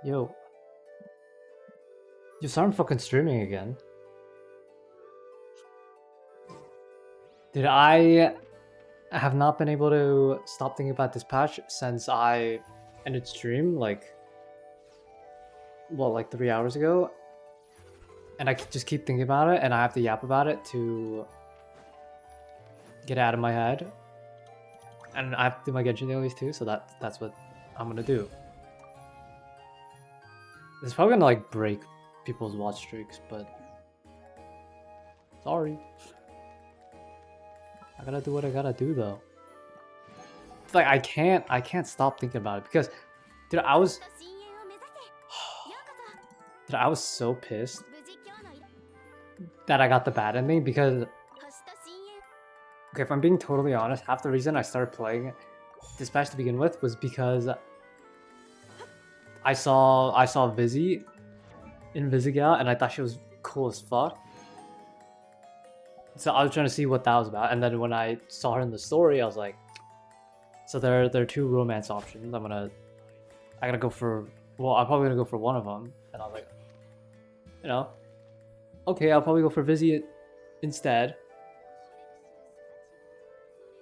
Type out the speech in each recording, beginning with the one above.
Yo. You started fucking streaming again. Dude, I have not been able to stop thinking about this patch since I ended stream, like 3 hours ago. And I just keep thinking about it, and I have to yap about it to get it out of my head. And I have to do my Genshin dailies too, so that's what I'm gonna do. It's probably gonna like break people's watch streaks, but sorry. I gotta do what I gotta do though. It's like I can't stop thinking about it because dude, I was so pissed that I got the bad ending because okay, if I'm being totally honest, half the reason I started playing this patch to begin with was because I saw Vizzy in Vizigal and I thought she was cool as fuck. So I was trying to see what that was about, and then when I saw her in the story, I was like, so there are two romance options. I gotta go for, well, I'm probably gonna go for one of them, and I was like, you know, okay, I'll probably go for Vizzy instead.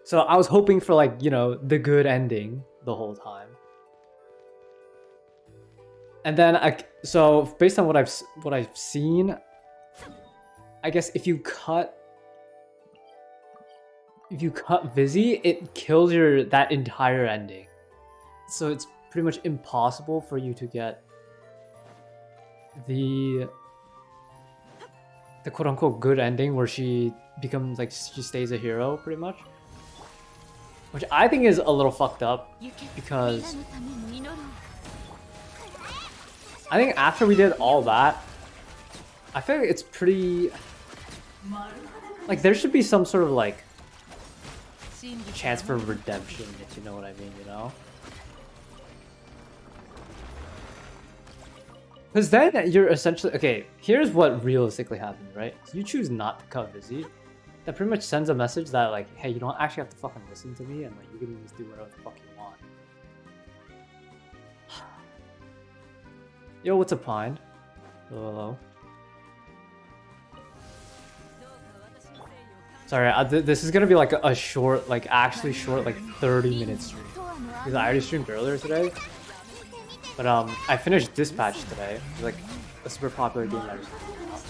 So I was hoping for like, you know, the good ending the whole time. And then so based on what I've seen, I guess if you cut Vizzy, it kills that entire ending. So it's pretty much impossible for you to get the quote unquote good ending where she becomes like, she stays a hero pretty much. Which I think is a little fucked up because I think after we did all that, I feel like it's pretty, like there should be some sort of like chance for redemption, if you know what I mean, you know? Because then you're essentially, okay, here's what realistically happened, right? You choose not to cut Vizzy. That pretty much sends a message that like, hey, you don't actually have to fucking listen to me, and like you can just do whatever the fuck you want. Yo, what's up, Pine? Hello. Sorry, this is gonna be like a short, like actually short, like 30-minute stream. Because I already streamed earlier today. But I finished Dispatch today. It's like a super popular game that I was playing out.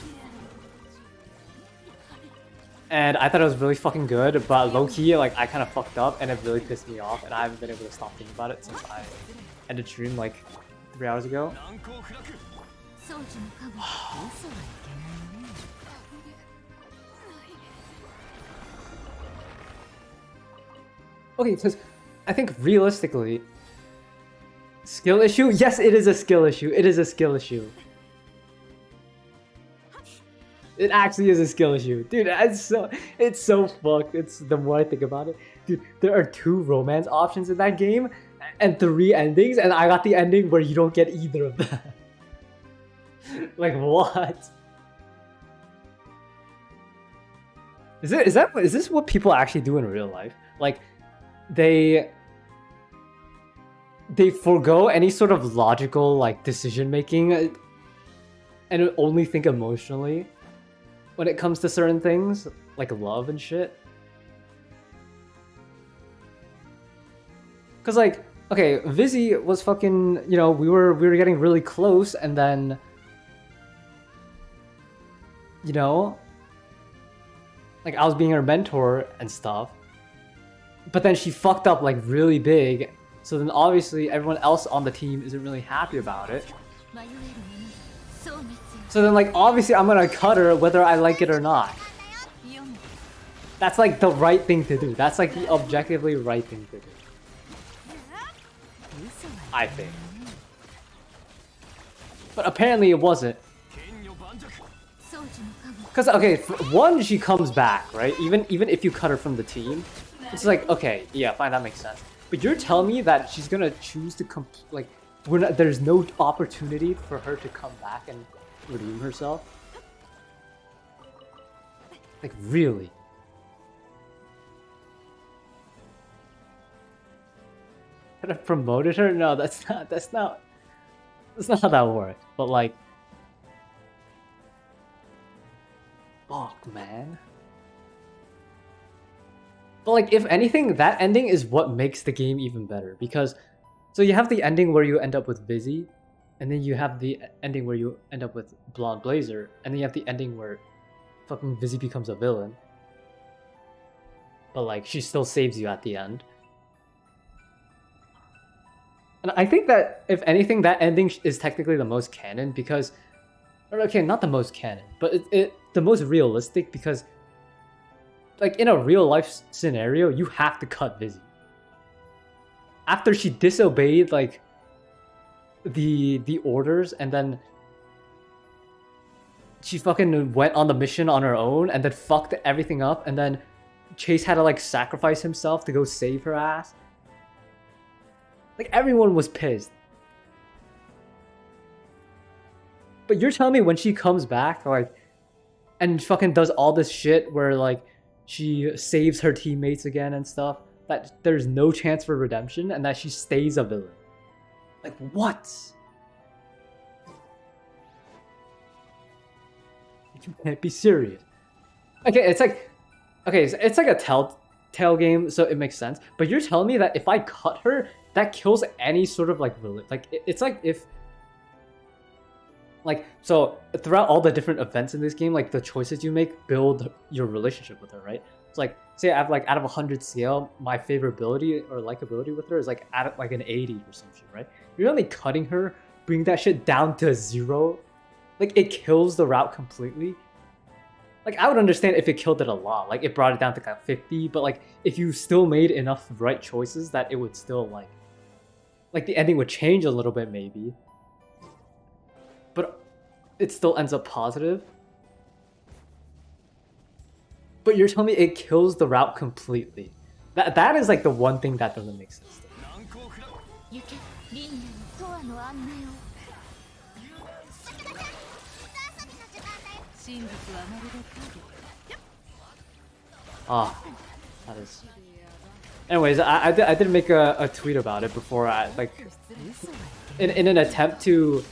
And I thought it was really fucking good, but low-key, like I kind of fucked up and it really pissed me off, and I haven't been able to stop thinking about it since I ended stream like 3 hours ago. Okay, because I think realistically, skill issue? Yes, it is a skill issue. It is a skill issue. It actually is a skill issue. Dude, it's so fucked. It's the more I think about it. Dude, there are 2 romance options in that game and 3 endings, and I got the ending where you don't get either of them. Like what? Is this what people actually do in real life? Like they forego any sort of logical like decision making and only think emotionally when it comes to certain things like love and shit. Cause like, okay, Vizzy was fucking, you know, we were getting really close, and then, you know, like I was being her mentor and stuff, but then she fucked up like really big. So then obviously everyone else on the team isn't really happy about it. So then like obviously I'm gonna cut her whether I like it or not. That's like the right thing to do. That's like the objectively right thing to do. I think. But apparently it wasn't. Because, okay, one, she comes back, right? Even if you cut her from the team, it's like, okay, yeah, fine, that makes sense. But you're telling me that she's gonna choose to there's no opportunity for her to come back and redeem herself? Like, really? Could have promoted her? No, that's not It's not how that works, but like, fuck, man. But like, if anything, that ending is what makes the game even better, because so you have the ending where you end up with Vizzy, and then you have the ending where you end up with Blonde Blazer, and then you have the ending where fucking Vizzy becomes a villain. But like, she still saves you at the end. And I think that, if anything, that ending is technically the most canon because... Or, okay, not the most canon, but the most realistic because... Like, in a real-life scenario, you have to cut Vizzy. After she disobeyed, like, the orders, and then... She fucking went on the mission on her own, and then fucked everything up, and then... Chase had to, like, sacrifice himself to go save her ass. Like, everyone was pissed. But you're telling me when she comes back, like, and fucking does all this shit where, like, she saves her teammates again and stuff, that there's no chance for redemption and that she stays a villain. Like, what? You can't be serious. Okay, it's like... Okay, it's like a telltale game, so it makes sense. But you're telling me that if I cut her, that kills any sort of, like, it's like if... Like, so, throughout all the different events in this game, like, the choices you make build your relationship with her, right? It's like, say I have, like, out of 100 scale, my favorability or likability with her is, like, at, like, an 80 or some shit, right? You're only cutting her, bring that shit down to 0. Like, it kills the route completely. Like, I would understand if it killed it a lot. Like, it brought it down to, like, 50, but, like, if you still made enough right choices that it would still, like, the ending would change a little bit, maybe. But it still ends up positive. But you're telling me it kills the route completely. That is, like, the one thing that doesn't make sense to me. Ah, that is... Anyways, I did make a tweet about it before I, like... In an attempt to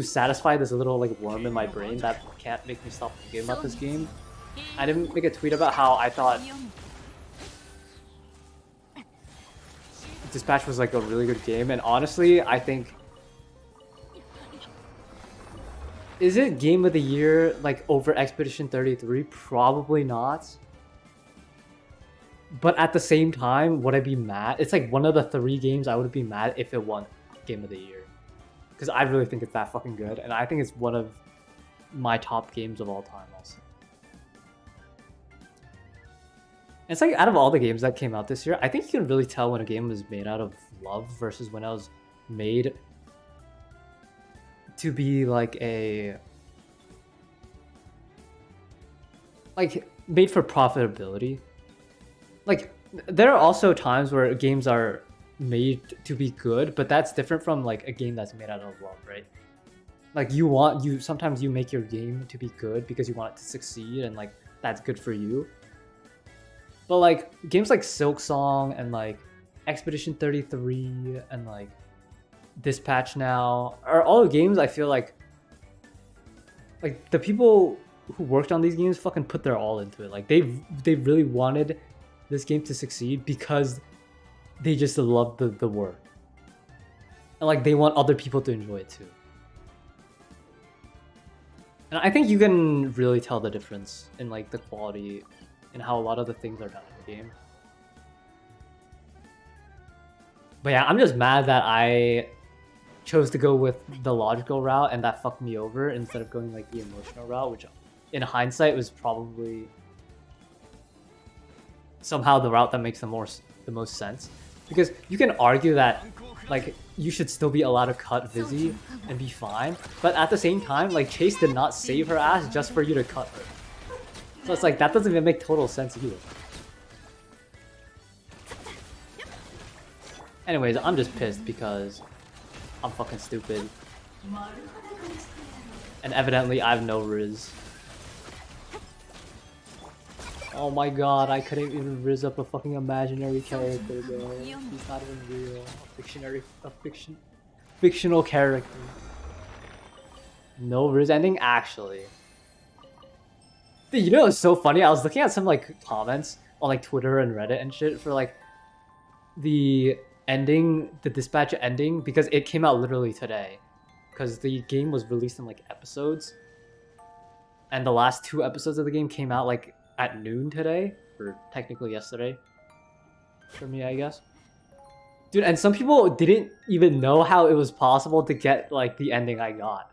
satisfy this little, like, worm in my brain that can't make me stop thinking about this game, I didn't make a tweet about how I thought Dispatch was, like, a really good game, and honestly, I think... Is it Game of the Year, like, over Expedition 33? Probably not. But at the same time, would I be mad? It's like one of the 3 games I would be mad if it won Game of the Year. Because I really think it's that fucking good, and I think it's one of my top games of all time also. It's like, out of all the games that came out this year, I think you can really tell when a game was made out of love versus when it was made to be like a... Like, made for profitability. Like, there are also times where games are made to be good, but that's different from, like, a game that's made out of love, right? Like, sometimes you make your game to be good because you want it to succeed, and, like, that's good for you. But, like, games like Silksong and, like, Expedition 33 and, like, Dispatch now are all games I feel like the people who worked on these games fucking put their all into it. Like, they really wanted this game to succeed because they just love the work. And, like, they want other people to enjoy it too. And I think you can really tell the difference in, like, the quality and how a lot of the things are done in the game. But yeah, I'm just mad that I chose to go with the logical route and that fucked me over instead of going, like, the emotional route, which in hindsight was probably somehow the route that makes the most sense. Because you can argue that, like, you should still be allowed to cut Vizzy and be fine, but at the same time, like, Chase did not save her ass just for you to cut her. So it's like, that doesn't even make total sense either. Anyways, I'm just pissed because I'm fucking stupid. And evidently I have no Riz. Oh my god, I couldn't even Riz up a fucking imaginary character, bro. He's not even real. A fiction. fictional character. No Riz ending, actually. Dude, you know it's so funny? I was looking at some like comments on like Twitter and Reddit and shit for like the ending, the dispatch ending, because it came out literally today. Because the game was released in like episodes. And the last 2 episodes of the game came out like at noon today, or technically yesterday. For me, I guess. Dude, and some people didn't even know how it was possible to get like the ending I got.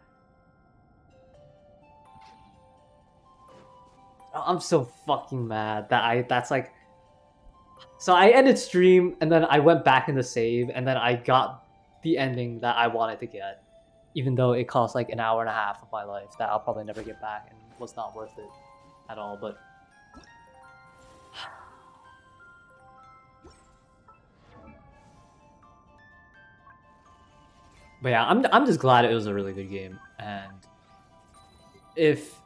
I'm so fucking mad that that's like... So I ended stream, and then I went back in the save, and then I got the ending that I wanted to get. Even though it cost like an hour and a half of my life that I'll probably never get back and was not worth it at all, but... But yeah, I'm just glad it was a really good game, and if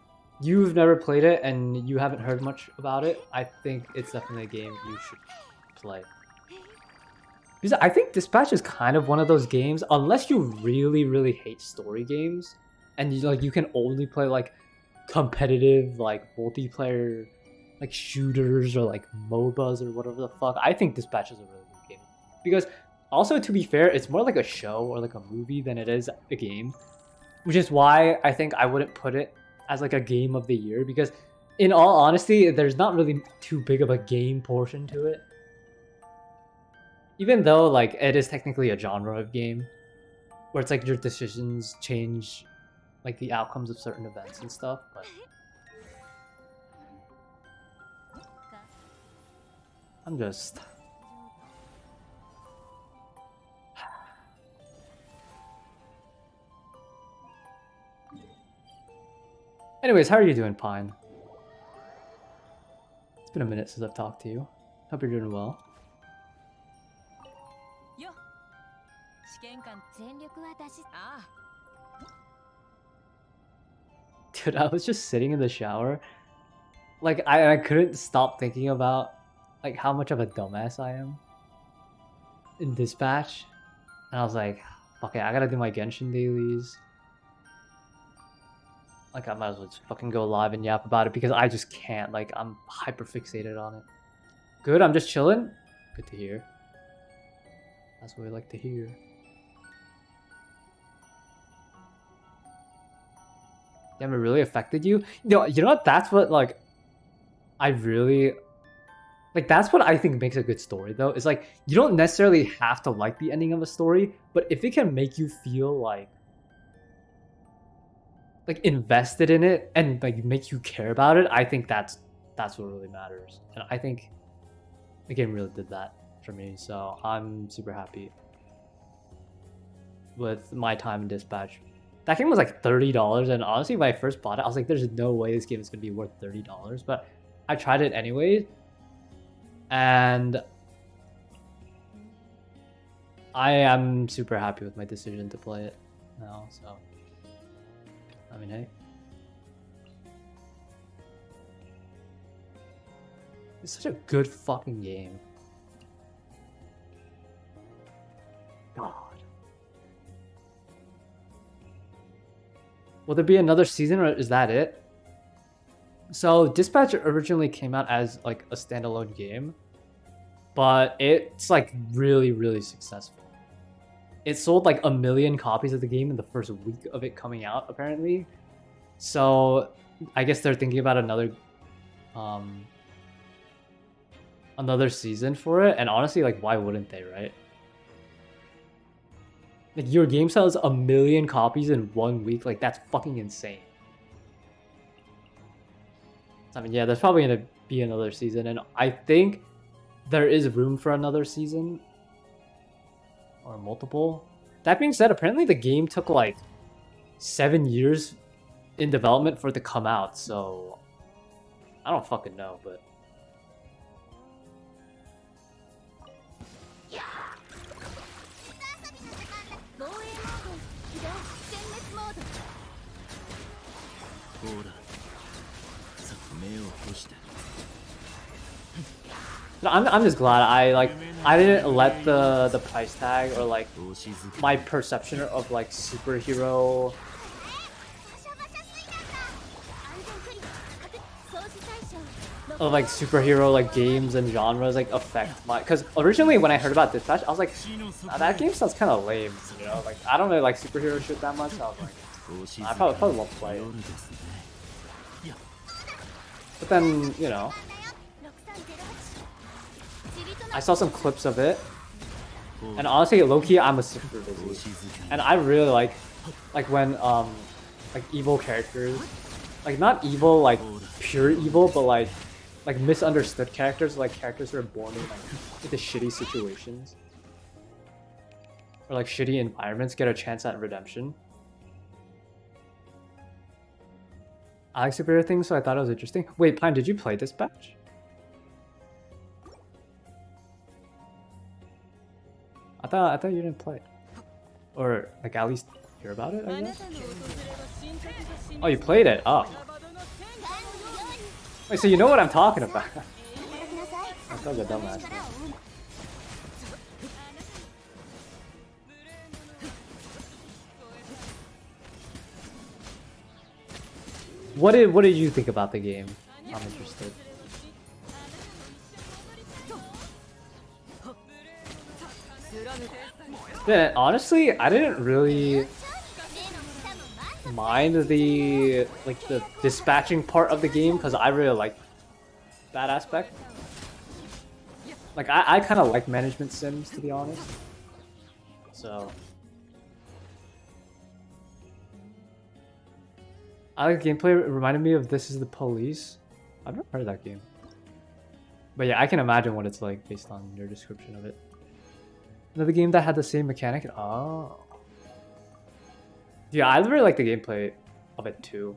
you've never played it and you haven't heard much about it, I think it's definitely a game you should play. Because I think Dispatch is kind of one of those games, unless you really, really hate story games, and you can only play like competitive, like multiplayer, like shooters or like MOBAs or whatever the fuck. I think Dispatch is a really good game. Because also, to be fair, it's more like a show or like a movie than it is a game, which is why I think I wouldn't put it as like a game of the year, because in all honesty, there's not really too big of a game portion to it. Even though like it is technically a genre of game, where it's like your decisions change like the outcomes of certain events and stuff, but I'm just... Anyways, how are you doing, Pine? It's been a minute since I've talked to you. Hope you're doing well. Dude, I was just sitting in the shower. Like, I couldn't stop thinking about like how much of a dumbass I am in Dispatch. And I was like, okay, I gotta do my Genshin dailies. Like, I might as well just fucking go live and yap about it because I just can't. Like, I'm hyper fixated on it. Good, I'm just chilling. Good to hear. That's what we like to hear. Damn, it really affected you? You know what? That's what, like, I really... Like, that's what I think makes a good story, though. Is like, you don't necessarily have to like the ending of a story, but if it can make you feel like invested in it and like make you care about it, I think that's what really matters. And I think the game really did that for me, so I'm super happy with my time in Dispatch. That game was like $30, and honestly when I first bought it I was like, there's no way this game is gonna be worth $30, but I tried it anyways, and I am super happy with my decision to play it now, so I mean, hey. It's such a good fucking game. God. Will there be another season, or is that it? So Dispatch originally came out as like a standalone game, but it's like really, really successful. It sold like 1 million copies of the game in the first week of it coming out, apparently. So I guess they're thinking about another season for it. And honestly, like, why wouldn't they, right? Like, your game sells 1 million copies in 1 week. Like, that's fucking insane. I mean, yeah, there's probably gonna be another season, and I think there is room for another season. Or multiple. That being said, apparently the game took like 7 years in development for it to come out, so I don't fucking know, but I'm just glad I like I didn't let the price tag or like my perception of like superhero like superhero like games and genres like affect my, because originally when I heard about Dispatch I was like, nah, that game sounds kind of lame, you know, like I don't really like superhero shit that much, so I was like, I probably won't play it. But then, you know, I saw some clips of it, and honestly, low-key, I'm a super busy, and I really like when like evil characters, like not evil like pure evil, but like misunderstood characters, like characters who are born in like into shitty situations or like shitty environments get a chance at redemption. I like superhero things, so I thought it was interesting. Wait, Pine, did you play Dispatch? I thought you didn't play it. Or like at least hear about it, I guess? Oh, you played it? Oh. Wait, so you know what I'm talking about? I feel like a dumbass. What did you think about the game? I'm interested. Yeah, honestly, I didn't really mind the dispatching part of the game because I really like that aspect. Like I kind of like management sims, to be honest. So I like gameplay. It reminded me of This Is the Police. I've never heard of that game. But yeah, I can imagine what it's like based on your description of it. Another game that had the same mechanic. Oh. Yeah, I really like the gameplay of it too.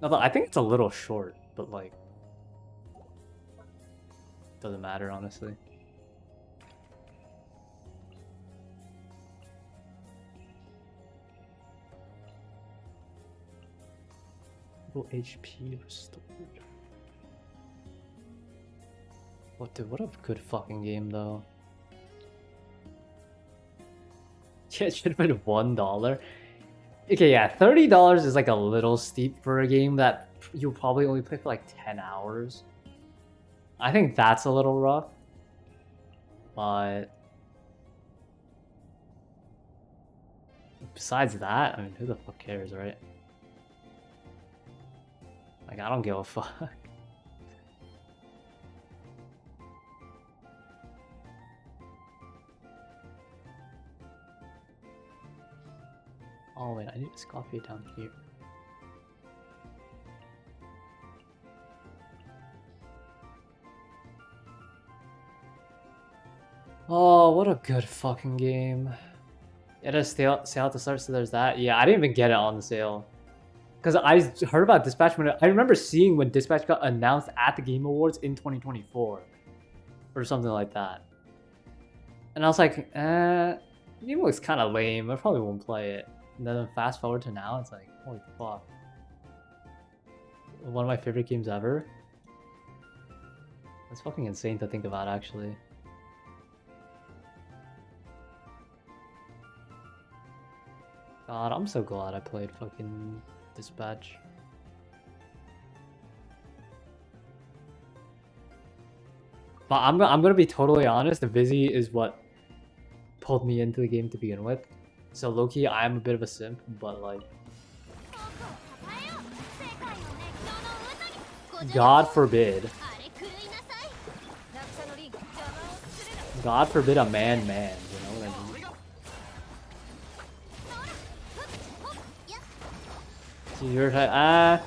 Although I think it's a little short, but like doesn't matter honestly. Little HP restored. What dude, what a good fucking game though. Yeah, it should have been $1. Okay, yeah, $30 is like a little steep for a game that you'll probably only play for like 10 hours. I think that's a little rough. But besides that, I mean, who the fuck cares, right? Like, I don't give a fuck. Oh wait, I need to copy it down here. Oh, what a good fucking game. It has sale at the start, so there's that. Yeah, I didn't even get it on the sale. Because I heard about Dispatch when I remember seeing when Dispatch got announced at the Game Awards in 2024. Or something like that. And I was like, the game looks kind of lame. I probably won't play it. And then fast forward to now, it's like, holy fuck. One of my favorite games ever. That's fucking insane to think about, actually. God, I'm so glad I played fucking Dispatch. But I'm gonna be totally honest, the Vizzy is what pulled me into the game to begin with. So low-key, I'm a bit of a simp, but like... God forbid. God forbid a man, you know what I mean? So you're I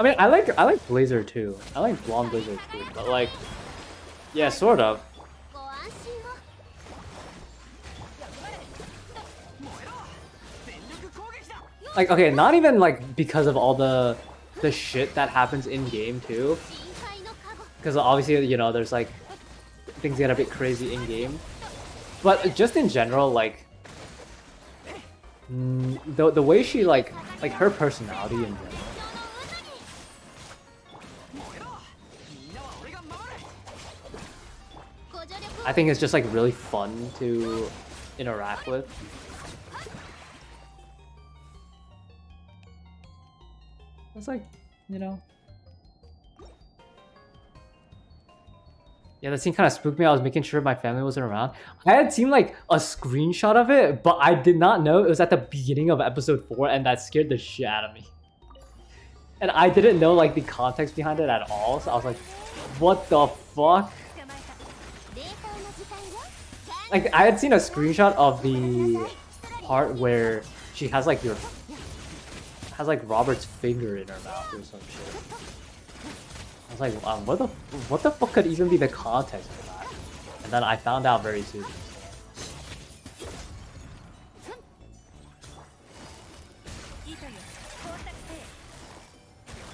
mean, I like Blazer too. I like Blonde Blazer too, but like, yeah, sort of. Like, okay, not even like because of all the shit that happens in game too. Because obviously, you know, there's like things get a bit crazy in game. But just in general, like the way she like her personality in general. I think it's just like really fun to interact with. It's like, you know. Yeah, that scene kind of spooked me. I was making sure my family wasn't around. I had seen like a screenshot of it, but I did not know it was at the beginning of episode 4, and that scared the shit out of me. And I didn't know like the context behind it at all, so I was like, what the fuck? Like, I had seen a screenshot of the part where she has like Robert's finger in her mouth or some shit. I was like, what the fuck could even be the context for that? And then I found out very soon.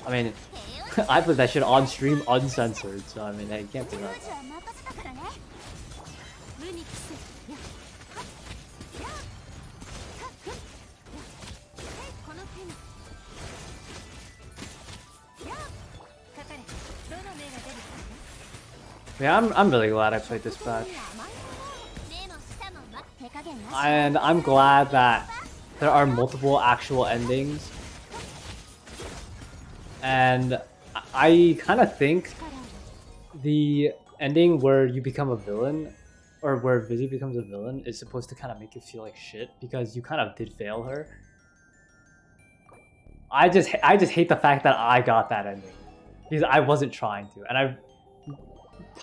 I mean, I put that shit on stream uncensored, so I mean, hey, you can't do that. Yeah, I'm really glad I played this patch. And I'm glad that there are multiple actual endings. And I kind of think the ending where you become a villain, or where Vizzy becomes a villain, is supposed to kind of make you feel like shit because you kind of did fail her. I just hate the fact that I got that ending because I wasn't trying to, and I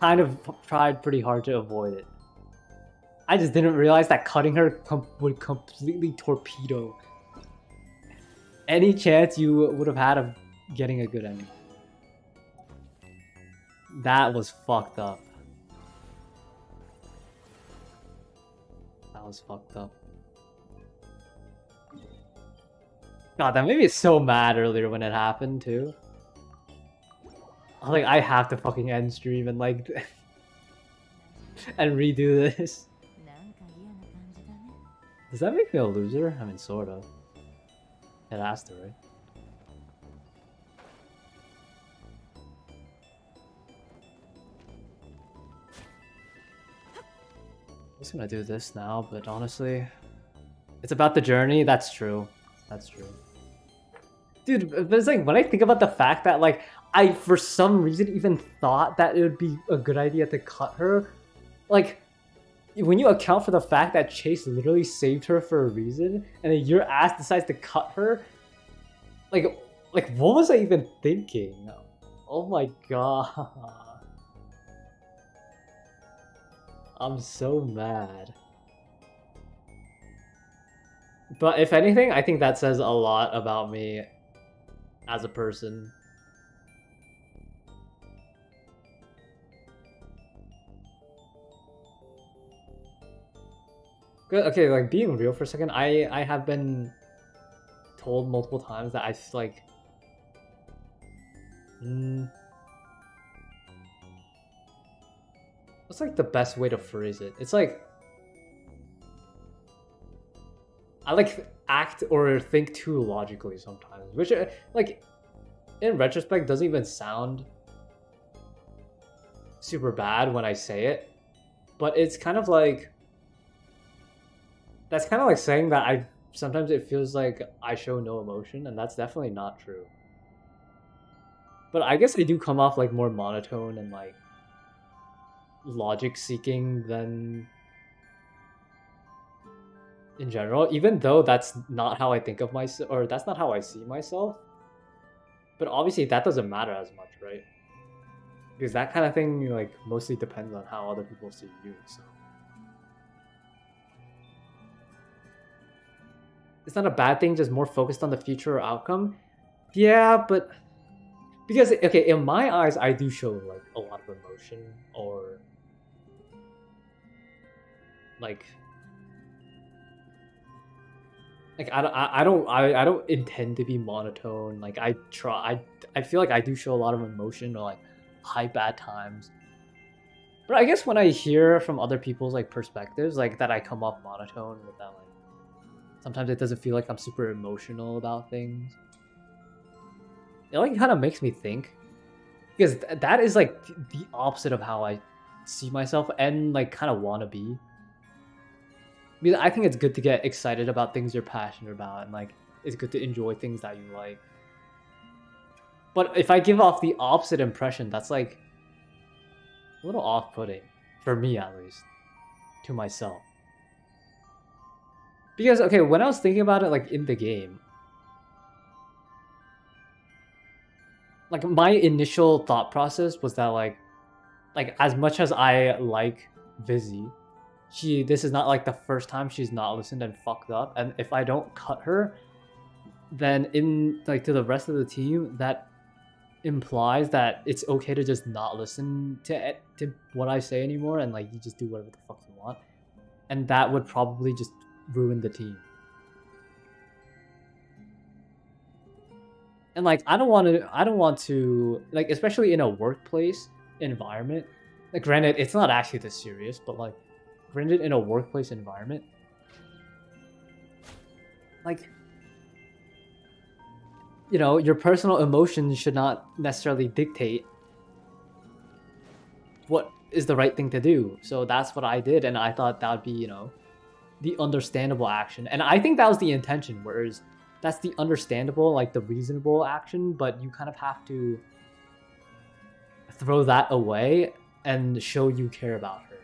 kind of tried pretty hard to avoid it. I just didn't realize that cutting her would completely torpedo any chance you would have had of getting a good ending. That was fucked up. That was fucked up. God, that made me so mad earlier when it happened too. I was like, I have to fucking end stream and like and redo this. Does that make me a loser? I mean, sort of. It has to, right? I'm just gonna do this now, but honestly, it's about the journey. That's true. That's true. Dude, but it's like, when I think about the fact that like, I, for some reason, even thought that it would be a good idea to cut her. Like, when you account for the fact that Chase literally saved her for a reason, and then your ass decides to cut her, like what was I even thinking? Oh my god. I'm so mad. But if anything, I think that says a lot about me as a person. Good. Okay, like being real for a second, I have been told multiple times that I like what's like the best way to phrase it? It's like I like act or think too logically sometimes, which like in retrospect doesn't even sound super bad when I say it, but it's kind of like that's kind of like saying that sometimes it feels like I show no emotion, and that's definitely not true. But I guess I do come off like more monotone and like logic seeking than in general, even though that's not how I think of myself, or that's not how I see myself. But obviously that doesn't matter as much, right? Because that kind of thing like mostly depends on how other people see you, so. It's not a bad thing, just more focused on the future or outcome. Yeah, but because okay, in my eyes, I do show like a lot of emotion, or like I don't intend to be monotone. Like I feel like I do show a lot of emotion or like hype at times. But I guess when I hear from other people's like perspectives, like that I come off monotone with that, like sometimes it doesn't feel like I'm super emotional about things. It like kind of makes me think, because that is like the opposite of how I see myself and like kind of want to be. Because I think it's good to get excited about things you're passionate about, and like it's good to enjoy things that you like. But if I give off the opposite impression, that's like a little off-putting, for me at least, to myself. Because, okay, when I was thinking about it, like, in the game, like, my initial thought process was that, like, as much as I like Vizzy, this is not, like, the first time she's not listened and fucked up, and if I don't cut her, then in, like, to the rest of the team, that implies that it's okay to just not listen to what I say anymore, and, like, you just do whatever the fuck you want. And that would probably just ruin the team. And like I don't want to like, especially in a workplace environment. Like, granted, it's not actually this serious, but like, granted, in a workplace environment, like, you know, your personal emotions should not necessarily dictate what is the right thing to do. So that's what I did, and I thought that would be, you know, the understandable action. And I think that was the intention, whereas that's the understandable, like the reasonable action, but you kind of have to throw that away and show you care about her.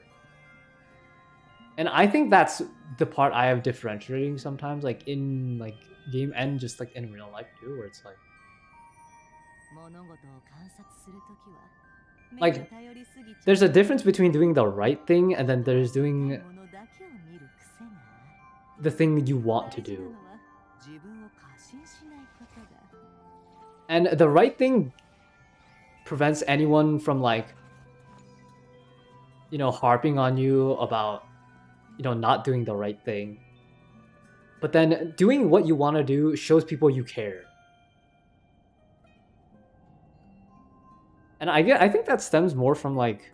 And I think that's the part I have differentiating sometimes, like in like game and just like in real life too, where it's like there's a difference between doing the right thing and then there's doing the thing you want to do. And the right thing prevents anyone from, like, you know, harping on you about, you know, not doing the right thing. But then doing what you want to do shows people you care. And I think that stems more from, like,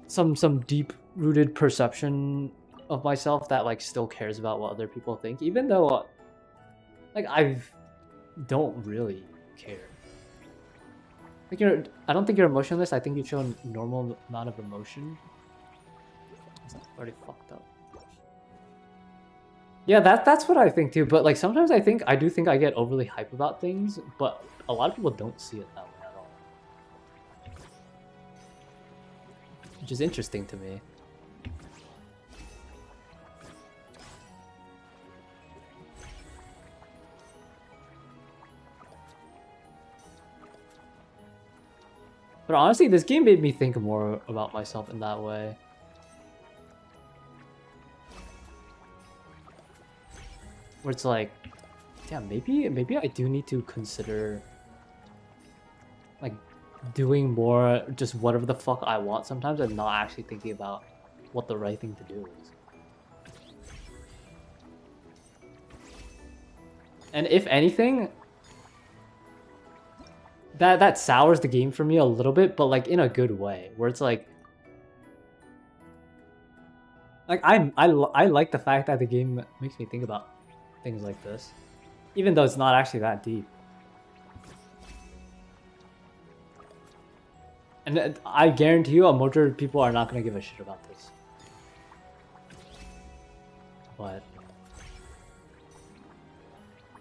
some deep-rooted perception of myself that, like, still cares about what other people think, even though, like, I don't really care. Like, I don't think you're emotionless. I think you show a normal amount of emotion. It's already fucked up. Yeah, that's what I think too. But like sometimes I do think I get overly hype about things, but a lot of people don't see it that way at all, which is interesting to me. But honestly, this game made me think more about myself in that way. Where it's like, yeah, maybe I do need to consider, like, doing more just whatever the fuck I want sometimes and not actually thinking about what the right thing to do is. And if anything, that sours the game for me a little bit, but like in a good way, where it's like I like the fact that the game makes me think about things like this, even though it's not actually that deep. And I guarantee you, a majority of people are not going to give a shit about this. But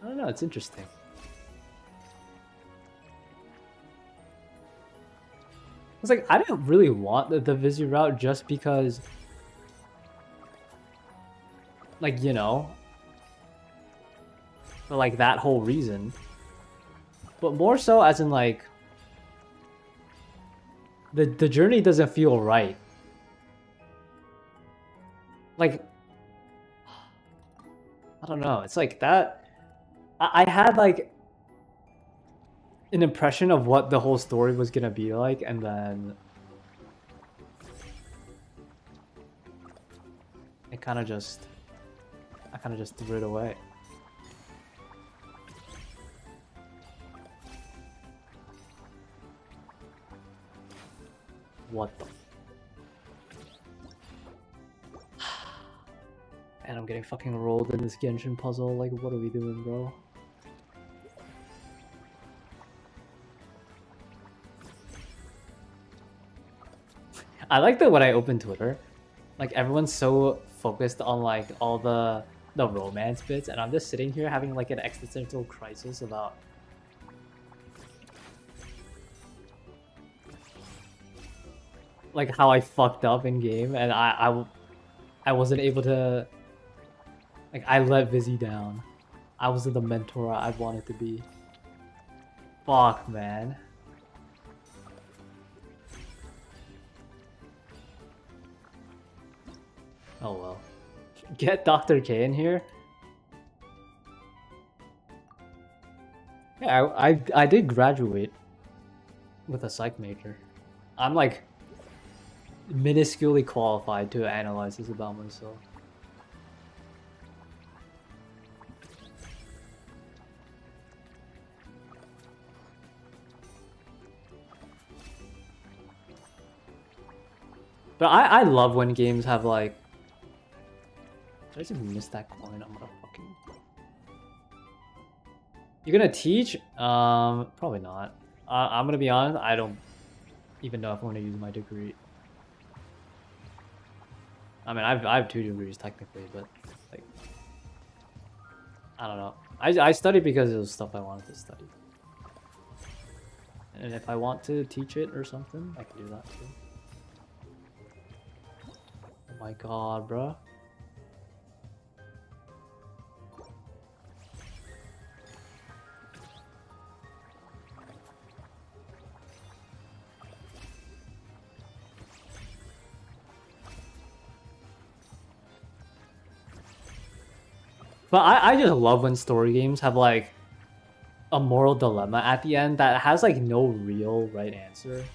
I don't know, it's interesting. It's like, I didn't really want the Vizzy route just because, like, you know, for like that whole reason. But more so as in, like, the journey doesn't feel right. Like, I don't know, it's like that. I had like an impression of what the whole story was gonna be like, and then I kind of just threw it away. What the? And I'm getting fucking rolled in this Genshin puzzle. Like, what are we doing, bro? I like that when I open Twitter, like everyone's so focused on like all the romance bits, and I'm just sitting here having like an existential crisis about like how I fucked up in game, and I wasn't able to, like, I let Vizzy down. I wasn't the mentor I wanted to be. Fuck, man. Oh well. Get Dr. K in here. Yeah, I did graduate with a psych major. I'm like minusculely qualified to analyze this about myself. But I love when games have like... Did I just miss that coin? I'm gonna fucking... You're gonna teach? Probably not. I'm gonna be honest, I don't even know if I'm gonna use my degree. I mean, I have 2 degrees technically, but like... I don't know. I studied because it was stuff I wanted to study. And if I want to teach it or something, I can do that too. Oh my god, bro. But I just love when story games have like a moral dilemma at the end that has like no real right answer.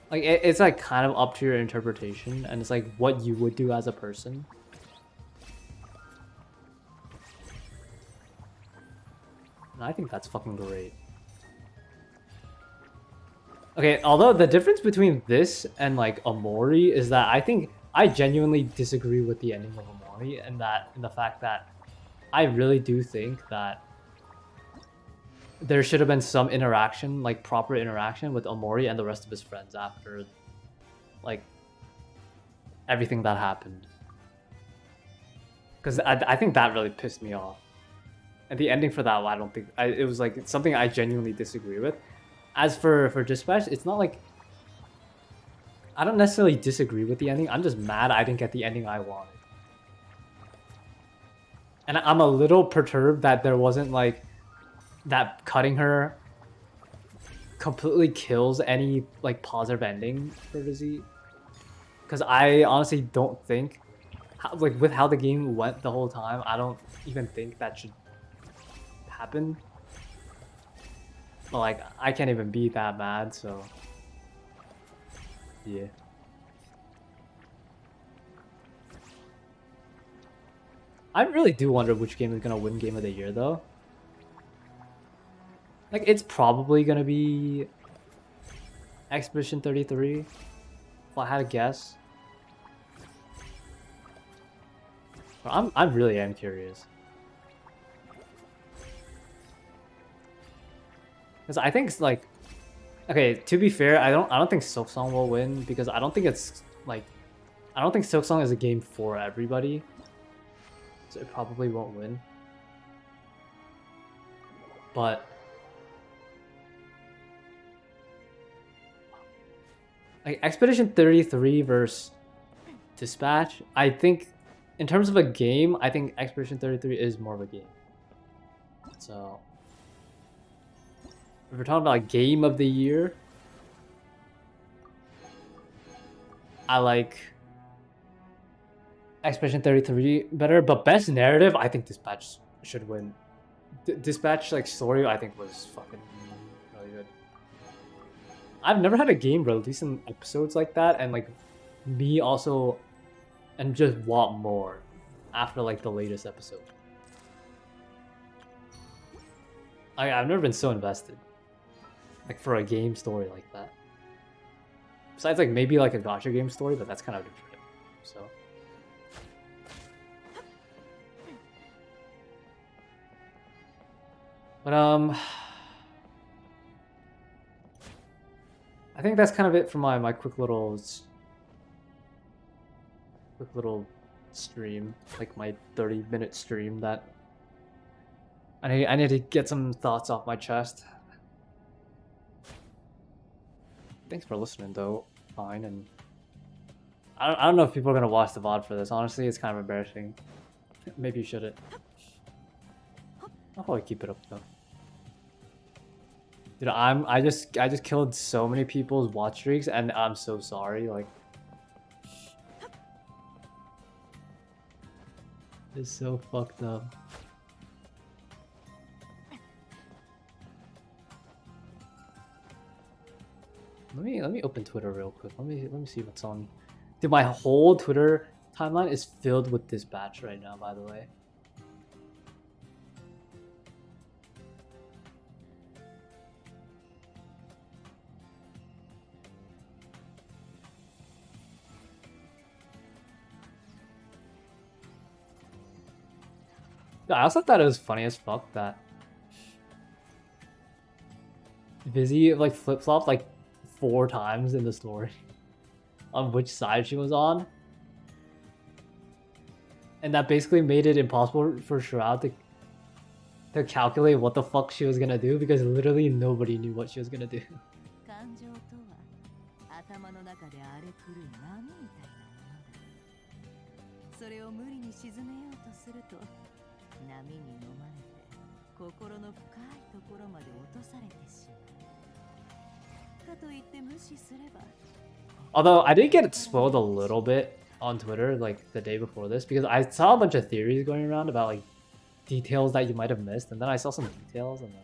Like it's like kind of up to your interpretation, and it's like what you would do as a person. And I think that's fucking great. Okay, although the difference between this and like Amori is that I think I genuinely disagree with the ending of Amori, and the fact that I really do think that there should have been some interaction, like proper interaction with Amori and the rest of his friends after like everything that happened. Because I think that really pissed me off. And the ending for that, I don't think... it was like something I genuinely disagree with. As for Dispatch, it's not like... I don't necessarily disagree with the ending. I'm just mad I didn't get the ending I wanted. And I'm a little perturbed that there wasn't like... that cutting her completely kills any like positive ending for Vizzy. Because I honestly don't think... like with how the game went the whole time, I don't even think that should happen. But like, I can't even be that mad, so... Yeah. I really do wonder which game is gonna win Game of the Year, though. Like, it's probably gonna be... Expedition 33, if I had to guess. But I really am curious. Because I think it's like... Okay, to be fair, I don't think Silksong will win, because I don't think it's like... I don't think Silksong is a game for everybody. So it probably won't win. But... like, Expedition 33 versus Dispatch, I think... In terms of a game, I think Expedition 33 is more of a game. So... if we're talking about like Game of the Year, I like Expedition 33 better, but best narrative, I think Dispatch should win. Dispatch like story, I think was fucking really good. I've never had a game release in episodes like that, and like me also, and just want more after like the latest episode. I've never been so invested. Like for a game story like that. Besides like maybe like a gacha game story, but that's kind of different. So but I think that's kind of it for my quick little stream, like my 30-minute stream that I need to get some thoughts off my chest. Thanks for listening though. Fine, and I don't know if people are gonna watch the VOD for this. Honestly, it's kind of embarrassing. Maybe you shouldn't. I'll probably keep it up though. Dude, I just killed so many people's watch streaks, and I'm so sorry. Like, it's so fucked up. Let me open Twitter real quick. Let me see what's on. Dude, my whole Twitter timeline is filled with this batch right now, by the way. I also thought it was funny as fuck that Vizzy like flip-flopped like 4 times in the story on which side she was on. And that basically made it impossible for Shroud to calculate what the fuck she was gonna do, because literally nobody knew what she was gonna do. Although I did get spoiled a little bit on Twitter like the day before this, because I saw a bunch of theories going around about like details that you might have missed, and then I saw some details and then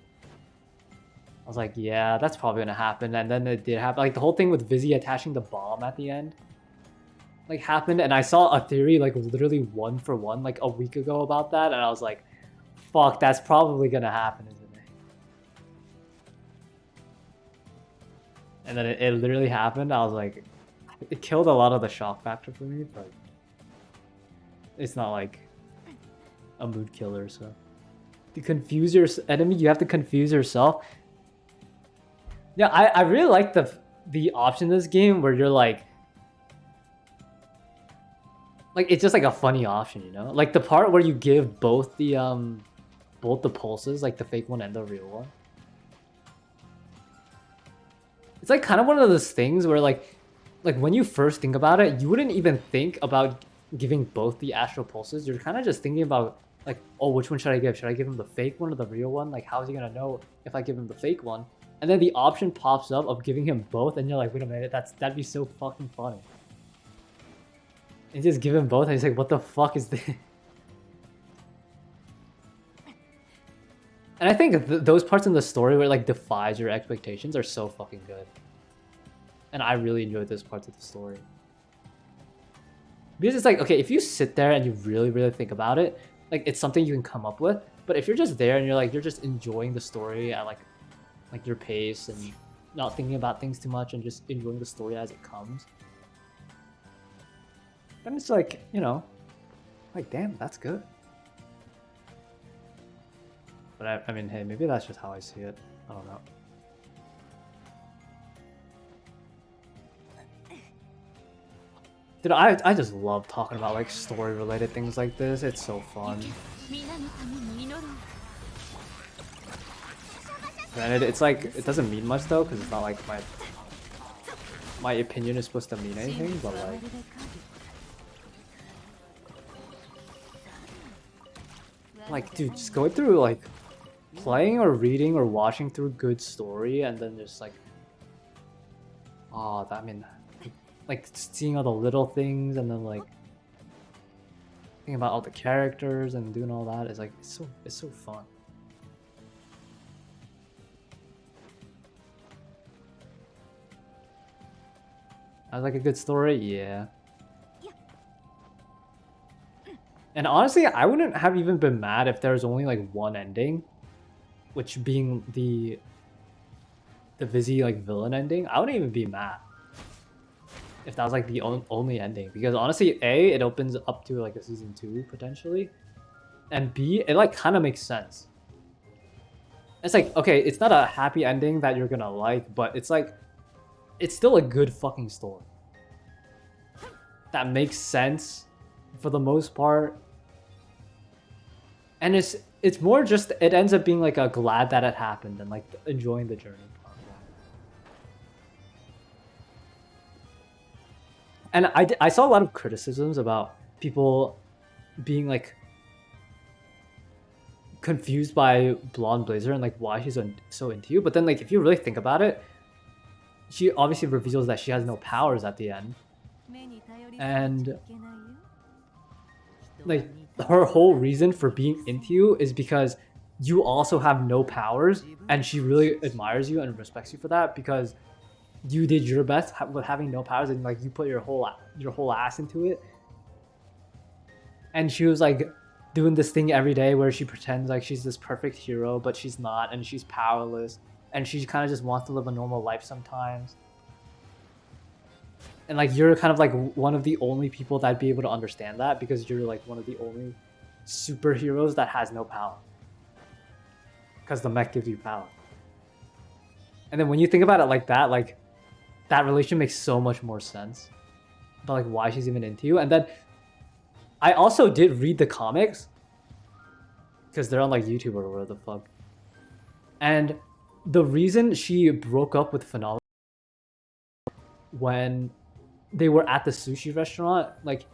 I was like, yeah, that's probably gonna happen. And then it did happen. Like the whole thing with Vizzy attaching the bomb at the end like happened, and I saw a theory like literally 1 for 1 like a week ago about that, and I was like, fuck, that's probably gonna happen, isn't it? And then it literally happened. I was like, it killed a lot of the shock factor for me, but it's not like a mood killer. So to confuse your enemy, you have to confuse yourself. Yeah, I really like the option in this game where you're like it's just like a funny option, you know? Like the part where you give both the pulses, like the fake one and the real one. It's like kind of one of those things where like when you first think about it, you wouldn't even think about giving both the astral pulses. You're kind of just thinking about like, oh, which one should I give? Should I give him the fake one or the real one? Like, how is he gonna know if I give him the fake one? And then the option pops up of giving him both, and you're like, wait a minute, that'd be so fucking funny. And just give him both, and he's like, what the fuck is this? And I think those parts in the story where it like defies your expectations are so fucking good. And I really enjoyed those parts of the story. Because it's like, okay, if you sit there and you really, really think about it, like it's something you can come up with. But if you're just there and you're just enjoying the story at like your pace and not thinking about things too much and just enjoying the story as it comes, then it's like, you know, like, damn, that's good. But I mean, hey, maybe that's just how I see it. I don't know. Dude, I just love talking about like story related things like this. It's so fun. Granted, it's like, it doesn't mean much though, because it's not like my opinion is supposed to mean anything, but like dude, just going through like playing or reading or watching through good story, and then just like, oh, I mean, like seeing all the little things, and then like thinking about all the characters and doing all that is like, it's so fun. I like a good story, yeah. And honestly, I wouldn't have even been mad if there was only like one ending, which being the Vizzy like villain ending. I wouldn't even be mad if that was like the only ending, because honestly, A, it opens up to like a season 2 potentially, and B, it like kind of makes sense. It's like, okay, it's not a happy ending that you're gonna like, but it's like it's still a good fucking story that makes sense for the most part. And it's more just, it ends up being like a glad that it happened and like enjoying the journey part. And I saw a lot of criticisms about people being like confused by Blonde Blazer and like why she's so into you. But then like if you really think about it, she obviously reveals that she has no powers at the end. And like her whole reason for being into you is because you also have no powers, and she really admires you and respects you for that because you did your best with having no powers, and like you put your whole ass into it. And she was like doing this thing every day where she pretends like she's this perfect hero, but she's not, and she's powerless, and she kind of just wants to live a normal life sometimes. And like you're kind of like one of the only people that'd be able to understand that because you're like one of the only superheroes that has no power. Because the mech gives you power. And then when you think about it like that relation makes so much more sense. But like why she's even into you. And then I also did read the comics. Because they're on like YouTube or whatever the fuck. And the reason she broke up with Phenomenal when they were at the sushi restaurant, like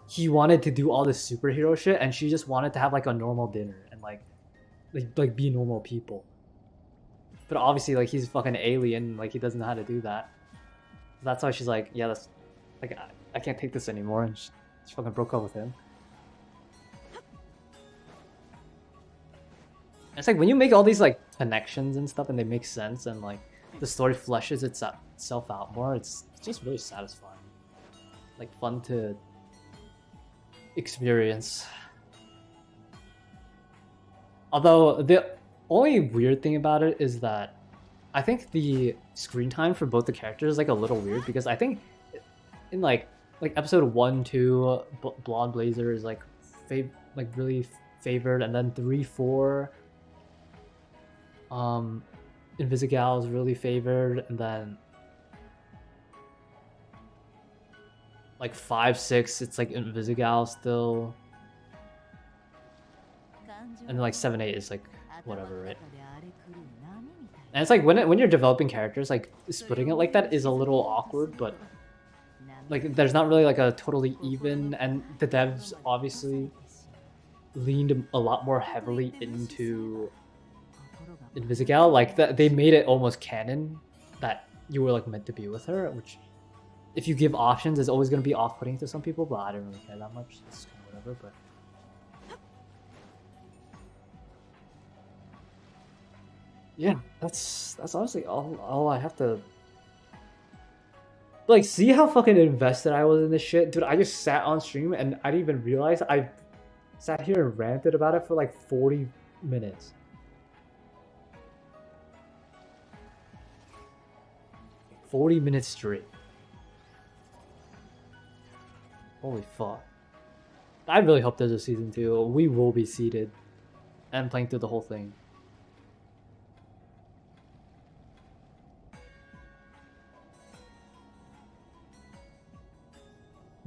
he wanted to do all this superhero shit and she just wanted to have like a normal dinner and like be normal people. But obviously like he's fucking alien, like he doesn't know how to do that. So that's why she's like, yeah, that's like I can't take this anymore, and she fucking broke up with him. It's like when you make all these like connections and stuff and they make sense and like the story fleshes itself out more, it's just really satisfying. Like fun to experience. Although the only weird thing about it is that I think the screen time for both the characters is like a little weird because I think in like episode 1, 2, Blonde Blazer is like really favored, and then 3, 4 Invisigal is really favored, and then like 5, 6 it's like Invisigal still, and then like 7, 8 is like whatever, right? And it's like when you're developing characters, like splitting it like that is a little awkward, but like there's not really like a totally even, and the devs obviously leaned a lot more heavily into Invisigal, like that they made it almost canon that you were like meant to be with her, which if you give options is always going to be off-putting to some people, but I don't really care that much. It's kind of whatever, but yeah, that's honestly all I have to like. See how fucking invested I was in this shit, dude. I just sat on stream and I didn't even realize I sat here and ranted about it for like 40 minutes. 40 minutes straight. Holy fuck. I really hope there's a season 2. We will be seated and playing through the whole thing.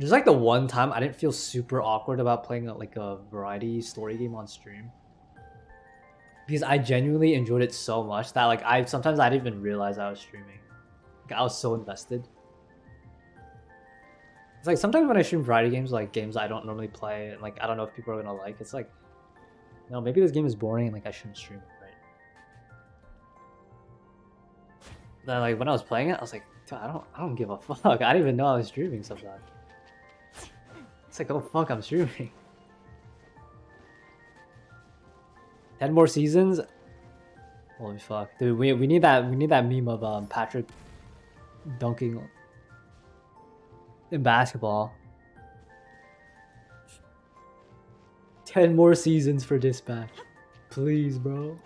Just like the one time I didn't feel super awkward about playing like a variety story game on stream. Because I genuinely enjoyed it so much that like sometimes I didn't even realize I was streaming. Like I was so invested. It's like sometimes when I stream variety games, like games I don't normally play, and like I don't know if people are gonna like, it's like, no, maybe this game is boring and like I shouldn't stream it, right? Then like when I was playing it, I was like, dude, I don't give a fuck. I didn't even know I was streaming sometimes. It's like, oh fuck, I'm streaming. 10 more seasons? Holy fuck. Dude, we need that meme of Patrick dunking in basketball. 10 more seasons for Dispatch. Please, bro.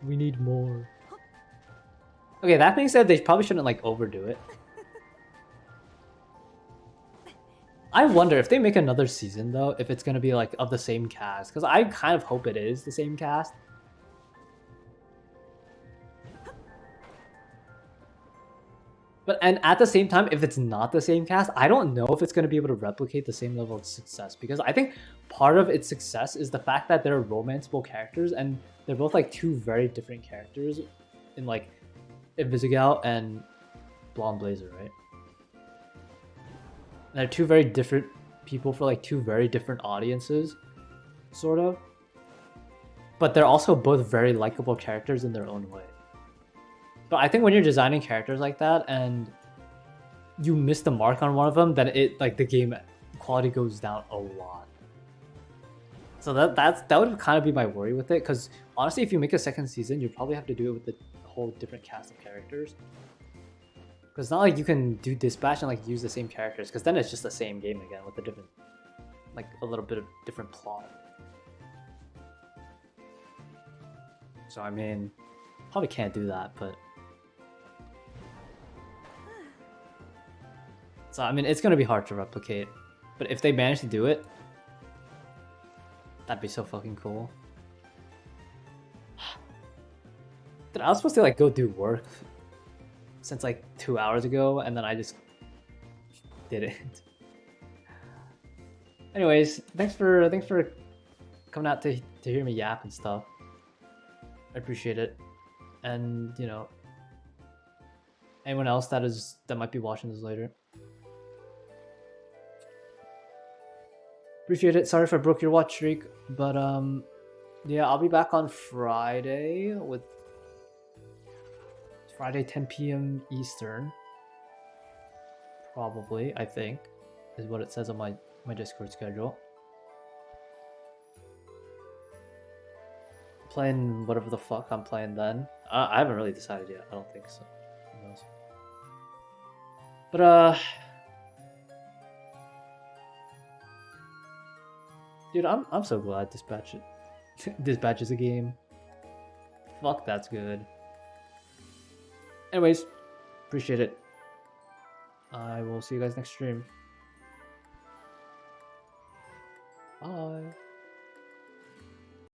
We need more. Okay, that being said, they probably shouldn't like overdo it. I wonder if they make another season though, if it's gonna be like of the same cast, because I kind of hope it is the same cast. But and at the same time, if it's not the same cast, I don't know if it's going to be able to replicate the same level of success, because I think part of its success is the fact that they're romanceable characters and they're both like two very different characters in like Invisigal and Blonde Blazer, right? And they're two very different people for like two very different audiences, sort of. But they're also both very likable characters in their own way. But I think when you're designing characters like that and you miss the mark on one of them, then it like the game quality goes down a lot. So that would kind of be my worry with it, because honestly, if you make a second season, you probably have to do it with the whole different cast of characters. Because it's not like you can do dispatch and like use the same characters, because then it's just the same game again with a different, like a little bit of different plot. So I mean, probably can't do that, but. So, I mean, it's going to be hard to replicate. But if they manage to do it, that'd be so fucking cool. Dude, I was supposed to, like, go do work since, like, 2 hours ago, and then I just didn't. Anyways, thanks for coming out to hear me yap and stuff. I appreciate it. And, you know, anyone else that might be watching this later. Appreciate it. Sorry if I broke your watch streak, but yeah, I'll be back on Friday with Friday 10 p.m. Eastern. Probably, I think, is what it says on my Discord schedule. Playing whatever the fuck I'm playing then. I haven't really decided yet. I don't think so. Who knows? But dude, I'm so glad Dispatch is a game. Fuck, that's good. Anyways, appreciate it. I will see you guys next stream. Bye.